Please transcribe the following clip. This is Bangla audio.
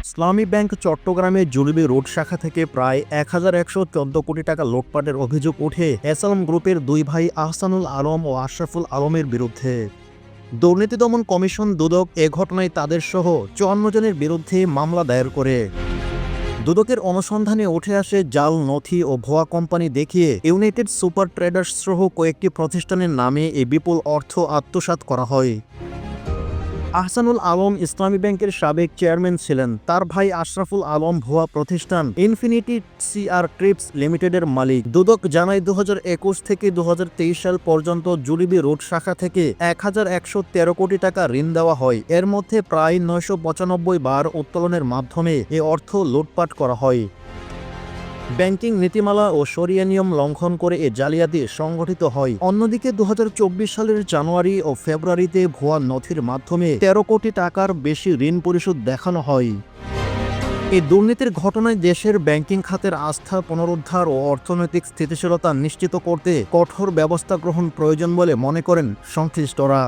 ইসলামী ব্যাংক চট্টগ্রামের জুলুবি রোড শাখা থেকে প্রায় ১,১১৪ কোটি টাকা লুটপাটের অভিযোগ ওঠে এসালাম গ্রুপের দুই ভাই আহসানুল আলম ও আশরাফুল আলমের বিরুদ্ধে। দুর্নীতি দমন কমিশন দুদক এ ঘটনায় তাদের সহ ৫৪ জনের বিরুদ্ধে মামলা দায়ের করে। দুদকের অনুসন্ধানে উঠে আসে জাল নথি ও ভুয়া কোম্পানি দেখিয়ে ইউনাইটেড সুপার ট্রেডার্স সহ কয়েকটি প্রতিষ্ঠানের নামে এই বিপুল অর্থ আত্মসাৎ করা হয়। আহসানুল আলম ইসলামী ব্যাংকের সাবেক চেয়ারম্যান ছিলেন। তার ভাই আশরাফুল আলম ভুয়া প্রতিষ্ঠান ইনফিনিটি সিআর ট্রিপস লিমিটেডের মালিক। দুদক জানায় ২০২১ থেকে ২০২৩ সাল পর্যন্ত জুলুবি রোড শাখা থেকে ১,১১৩ কোটি টাকা ঋণ দেওয়া হয়। এর মধ্যে প্রায় ৯৯৫ বার উত্তোলনের মাধ্যমে এ অর্থ লুটপাট করা হয়। ব্যাংকিং নীতিমালা ও শরিয়া নিয়ম লঙ্ঘন করে এ জালিয়াতি সংগঠিত হয়। অন্যদিকে ২০২৪ সালের জানুয়ারি ও ফেব্রুয়ারিতে ভুয়া নথির মাধ্যমে ১৩ কোটি টাকার বেশি ঋণ পরিশোধ দেখানো হয়। এই দুর্নীতির ঘটনায় দেশের ব্যাংকিং খাতের আস্থা পুনরুদ্ধার ও অর্থনৈতিক স্থিতিশীলতা নিশ্চিত করতে কঠোর ব্যবস্থা গ্রহণ প্রয়োজন বলে মনে করেন সংশ্লিষ্টরা।